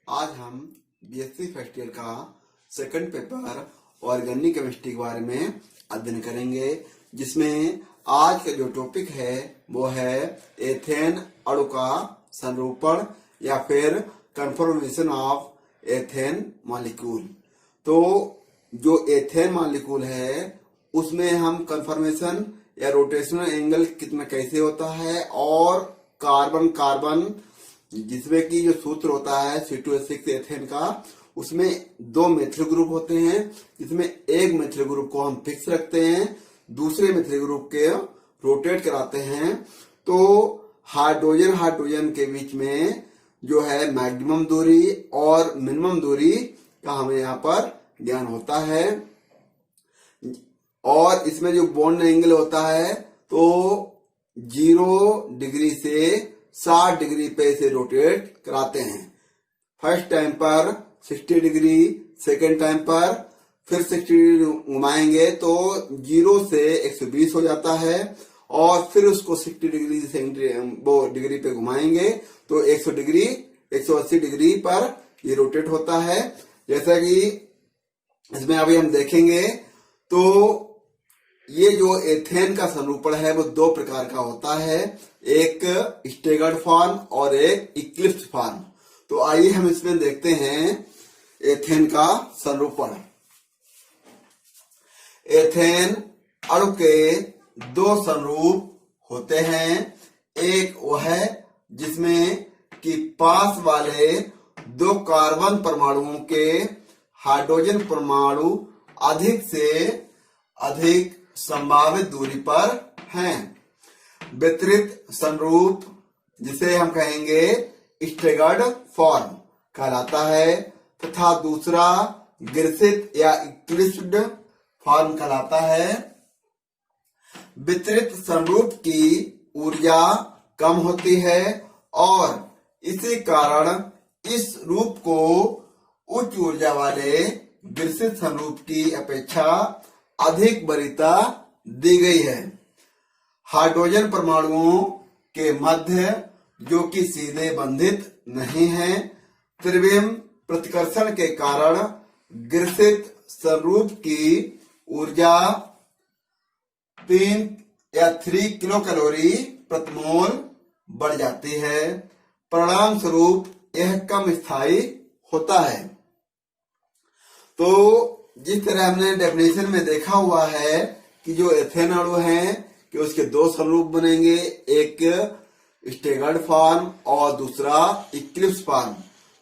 आज हम BSc first year का सेकंड पेपर ऑर्गेनिक केमिस्ट्री के बारे में अध्ययन करेंगे, जिसमें आज का जो टॉपिक है वो है एथेन अणु का संरूपण या फिर कन्फर्मेशन ऑफ एथेन मॉलिक्यूल। तो जो एथेन मॉलिक्यूल है उसमें हम कन्फर्मेशन या रोटेशनल एंगल कितना कैसे होता है, और कार्बन कार्बन जिसमें कि जो सूत्र होता है C2H6 एथेन का, उसमें दो मेथिल ग्रुप होते हैं, जिसमें एक मेथिल ग्रुप को हम फिक्स रखते हैं, दूसरे मेथिल ग्रुप के रोटेट कराते हैं। तो हाइड्रोजन हाइड्रोजन के बीच में जो है मैक्सिमम दूरी और मिनिमम दूरी का हमें यहाँ पर ज्ञान होता है। और इसमें जो बॉन्ड एंगल होता है तो 0 डिग्री से 60 डिग्री पे इसे रोटेट कराते हैं। फर्स्ट टाइम पर 60 डिग्री, सेकेंड टाइम पर फिर 60 डिग्री घुमाएंगे तो 0 से 120 हो जाता है, और फिर उसको 60 डिग्री वो डिग्री पे घुमाएंगे तो 100 डिग्री 180 डिग्री पर ये रोटेट होता है। जैसा कि इसमें अभी हम देखेंगे तो ये जो एथेन का संरूपण है वो दो प्रकार का होता है, एक स्टेगर्ड फॉर्म और एक इक्लिप्स फॉर्म। तो आइए हम इसमें देखते हैं एथेन का संरूपण। एथेन अणु के दो संरूप होते हैं। एक वो है जिसमें कि पास वाले दो कार्बन परमाणुओं के हाइड्रोजन परमाणु अधिक से अधिक संभावित दूरी पर हैं। वितरित संरूप जिसे हम कहेंगे स्टेगर्ड फॉर्म कहलाता है, तथा दूसरा ग्रसित या इक्लिप्स्ड फॉर्म कहलाता है। वितरित संरूप की ऊर्जा कम होती है और इसी कारण इस रूप को उच्च ऊर्जा वाले ग्रसित संरूप की अपेक्षा अधिक वरीयता दी गई है। हाइड्रोजन परमाणुओं के मध्य जो कि सीधे बंधित नहीं है, त्रिविम प्रतिकर्षण के कारण ग्रसित संरूप की ऊर्जा 3 किलो कैलोरी प्रति मोल बढ़ जाती है। परिणाम स्वरूप यह कम स्थायी होता है। तो जिस तरह हमने डेफिनेशन में देखा हुआ है कि जो एथेन अणु है कि उसके दो संरूप बनेंगे, एक स्टेगर्ड फॉर्म और दूसरा इक्लिप्स फॉर्म।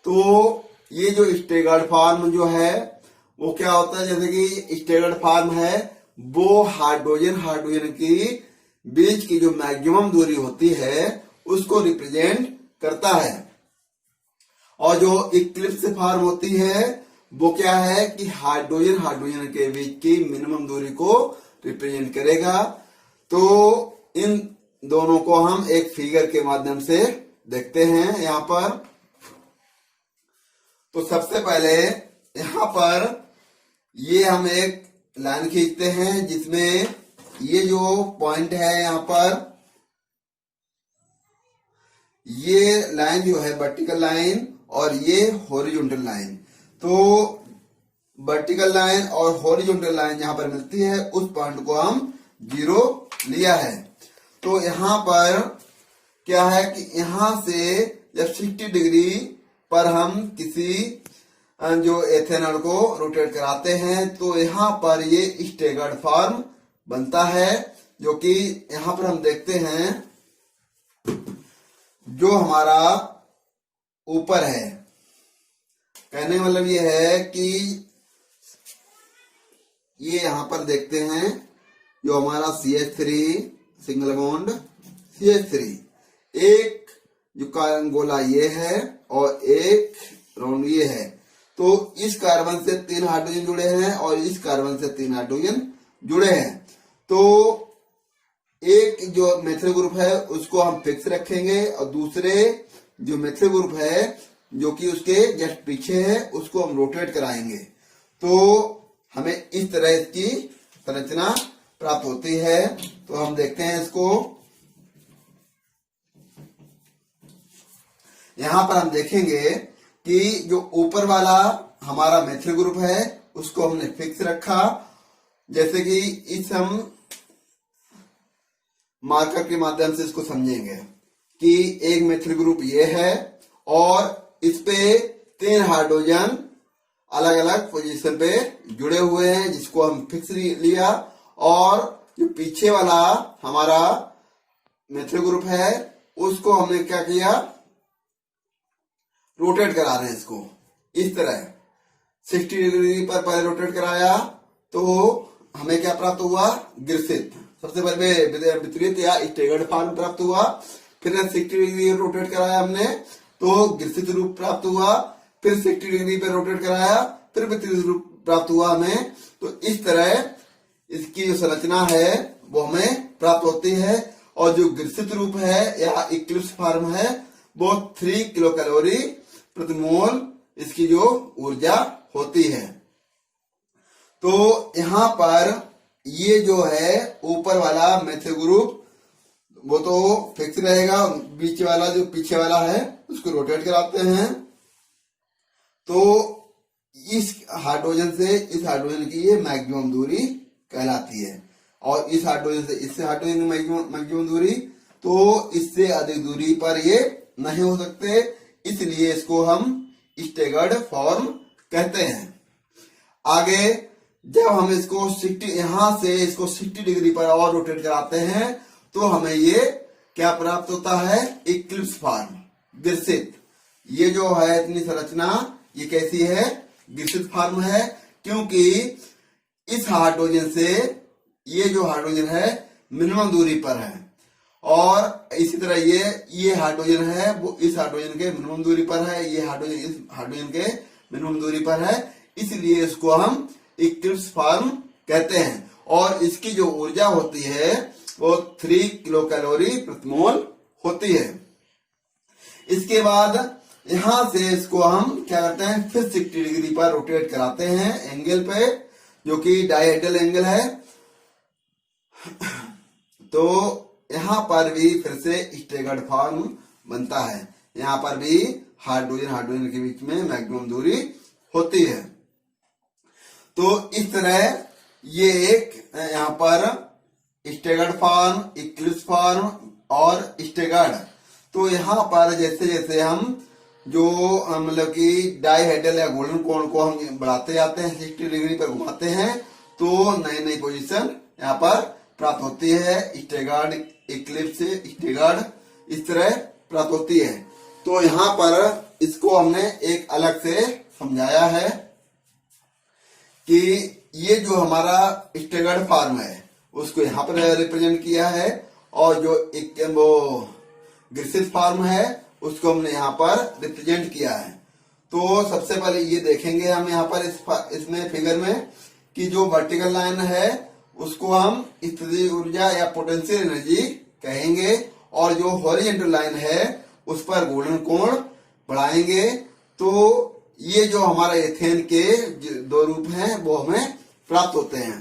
तो ये जो स्टेगर्ड फॉर्म जो है वो क्या होता है, जैसे कि स्टेगर्ड फॉर्म है वो हाइड्रोजन हाइड्रोजन की बीच की जो मैक्सिमम दूरी होती है उसको रिप्रेजेंट करता है, और जो इक्लिप्स फॉर्म होती है वो क्या है कि हाइड्रोजन हाइड्रोजन के बीच की मिनिमम दूरी को रिप्रेजेंट करेगा। तो इन दोनों को हम एक फिगर के माध्यम से देखते हैं यहाँ पर। तो सबसे पहले यहाँ पर ये हम एक लाइन खींचते हैं, जिसमें ये जो पॉइंट है यहाँ पर, ये लाइन जो है वर्टिकल लाइन और ये हॉरिजॉन्टल लाइन। तो वर्टिकल लाइन और हॉरिजॉन्टल लाइन जहां पर मिलती है उस पॉइंट को हम 0 लिया है। तो यहाँ पर क्या है कि यहाँ से जब 60 डिग्री पर हम किसी जो एथेन अणु को रोटेट कराते हैं तो यहाँ पर ये स्टेगर्ड फॉर्म बनता है, जो कि यहाँ पर हम देखते हैं जो हमारा ऊपर है। कहने का मतलब ये है कि ये यहाँ पर देखते हैं जो हमारा CH3 सिंगल बॉन्ड CH3, एक जो गोला ये है और एक राउंड ये है। तो इस कार्बन से 3 हाइड्रोजन जुड़े हैं और इस कार्बन से 3 हाइड्रोजन जुड़े हैं। तो एक जो मेथिल ग्रुप है उसको हम फिक्स रखेंगे और दूसरे जो मेथिल ग्रुप है जो कि उसके जस्ट पीछे है उसको हम रोटेट कराएंगे। तो हमें इस तरह इसकी संरचना प्राप्त होती है। तो हम देखते हैं इसको। यहाँ पर हम देखेंगे कि जो ऊपर वाला हमारा मेथिल ग्रुप है उसको हमने फिक्स रखा। जैसे कि इस हम मार्कर के माध्यम से इसको समझेंगे कि एक मेथिल ग्रुप ये है और इस पे 3 हाइड्रोजन अलग अलग पोजीशन पे जुड़े हुए हैं जिसको हम फिक्स लिया। और जो पीछे वाला हमारा मेथिल ग्रुप है उसको हमने क्या किया, रोटेट करा रहे हैं इसको इस तरह 60 डिग्री पर पहले रोटेट कराया तो हमें क्या प्राप्त हुआ, ग्रसित। सबसे पहले वितरित या स्टेगर्ड फॉर्म प्राप्त हुआ, फिर 60 डिग्री रोटेट कराया हमने तो ग्रसित रूप प्राप्त हुआ, फिर 60 डिग्री पर रोटेट कराया फिर वितरित रूप प्राप्त हुआ हमें। तो इस तरह इसकी जो संरचना है वो हमें प्राप्त होती है। और जो ग्रसित रूप है या इक्लिप्स फॉर्म है वो 3 किलो कैलोरी प्रति मोल इसकी जो ऊर्जा होती है। तो यहां पर ये जो है ऊपर वाला मेथिल ग्रुप वो तो फिक्स रहेगा, बीच वाला जो पीछे वाला है उसको रोटेट कराते हैं। तो इस हाइड्रोजन से इस हाइड्रोजन की ये मैक्सिमम दूरी कहलाती है और इस हाइड्रोजन से इससे हाइड्रोजन की मैक्सिमम दूरी, तो इससे अधिक दूरी पर ये नहीं हो सकते, इसलिए इसको हम स्टेगर्ड फॉर्म कहते हैं। आगे जब हम इसको 60 यहां से इसको 60 डिग्री पर और रोटेट कराते हैं तो हमें ये क्या प्राप्त होता है, इक्लिप्स फॉर्म, ग्रसित। ये जो है इतनी संरचना ये कैसी है, ग्रसित फॉर्म है, क्योंकि इस हाइड्रोजन से ये जो हाइड्रोजन है मिनिमम दूरी पर है और इसी तरह ये हाइड्रोजन है वो इस हाइड्रोजन के मिनिमम दूरी पर है, ये हाइड्रोजन इस हाइड्रोजन के मिनिमम दूरी पर है, इसलिए इसको हम इक्लिप्स फॉर्म कहते हैं। और इसकी जो ऊर्जा होती है वो 3 किलो कैलोरी प्रति मोल होती है। इसके बाद यहां से इसको हम क्या करते हैं, फिर 60 डिग्री पर रोटेट कराते हैं एंगल पे जो कि डायहेड्रल एंगल है। तो यहां पर भी फिर से स्टेगर्ड फॉर्म बनता है, यहां पर भी हाइड्रोजन के बीच में मैक्सिमम दूरी होती है। तो इस तरह ये एक यहां पर स्टेगर्ड फॉर्म, इक्लिप्स फॉर्म और स्टेगर्ड। तो यहां पर जैसे जैसे हम जो मतलब कि डायहेड्रल या गोल्डन कोण को हम बढ़ाते जाते हैं, 60 डिग्री पर घुमाते हैं तो नई नई पोजीशन यहाँ पर प्राप्त होती है, स्टेगर्ड, इक्लिप्स, स्टेगर्ड इस तरह प्राप्त होती है। तो यहाँ पर इसको हमने एक अलग से समझाया है कि ये जो हमारा स्टेगर्ड फॉर्म है उसको यहाँ पर रिप्रेजेंट किया है और जो एक वो ग्रसित फॉर्म है उसको हमने यहाँ पर रिप्रेजेंट किया है। तो सबसे पहले ये देखेंगे हम यहाँ पर इसमें फिगर में कि जो वर्टिकल लाइन है उसको हम स्थितिज ऊर्जा या पोटेंशियल एनर्जी कहेंगे और जो हॉरिजॉन्टल लाइन है उस पर गोल्डन कोण बढ़ाएंगे। तो ये जो हमारा एथेन के 2 रूप हैं वो हमें प्राप्त होते हैं।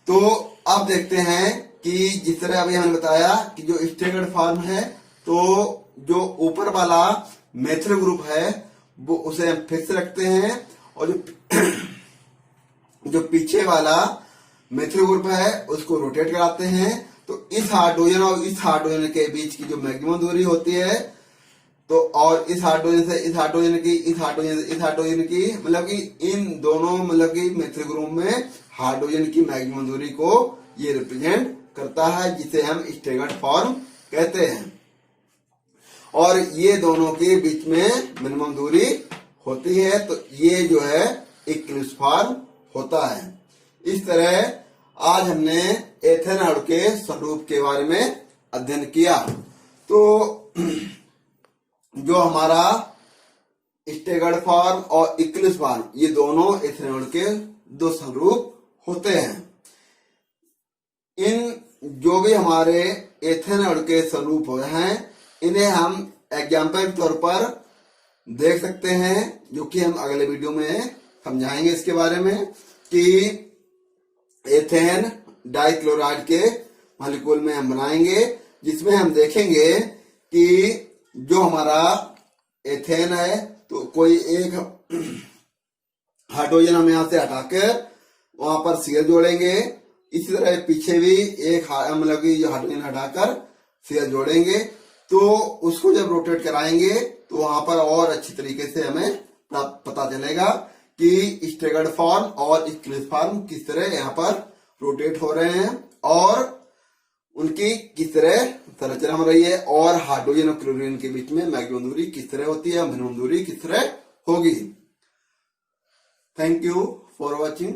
तो अब देखते हैं कि जिस तरह अभी हमने बताया कि जो स्टेगर्ड फॉर्म है तो जो ऊपर वाला मेथिल ग्रुप है वो उसे हम फिक्स रखते हैं और जो पीछे वाला मेथिल ग्रुप है उसको रोटेट कराते हैं। तो इस हाइड्रोजन और इस हाइड्रोजन के बीच की जो मैक्सिमम दूरी होती है तो और इस हाइड्रोजन से इस हाइड्रोजन की इस हाइड्रोजन से इस हाइड्रोजन की मतलब कि इन दोनों मतलब कि मेथिल ग्रुप में हाइड्रोजन की मैक्सिमम दूरी को ये रिप्रेजेंट करता है जिसे हम स्टेगर्ड फॉर्म कहते हैं। और ये दोनों के बीच में मिनिमम दूरी होती है तो ये जो है इक्लिप्स फॉर्म होता है। इस तरह आज हमने एथेन अणु के स्वरूप के बारे में अध्ययन किया। तो जो हमारा स्टेगर्ड फॉर्म और इक्लिप्स फॉर्म ये दोनों एथेन अणु के 2 स्वरूप होते हैं। इन जो भी हमारे एथेन अणु के स्वरूप हैं इन्हें हम एग्जाम्पल के तौर पर देख सकते हैं जो कि हम अगले वीडियो में समझाएंगे इसके बारे में कि एथेन डाइक्लोराइड के मॉलिक्यूल में हम बनाएंगे जिसमें हम देखेंगे कि जो हमारा एथेन है, तो कोई एक हाइड्रोजन हम यहां से हटाकर वहां पर सीएल जोड़ेंगे। इसी तरह पीछे भी एक मतलब कि हाइड्रोजन हटाकर सीएल जोड़ेंगे, तो उसको जब रोटेट कराएंगे तो वहां पर और अच्छी तरीके से हमें पता चलेगा कि स्टेगर्ड फॉर्म और स्क्विज फॉर्म किस तरह यहाँ पर रोटेट हो रहे हैं और उनकी किस तरह संरचना हो रही है, और हाइड्रोजन और क्लोरीन के बीच में मैक्सिमम दूरी किस तरह होती है, मिनिमम दूरी किस तरह होगी। Thank you for watching.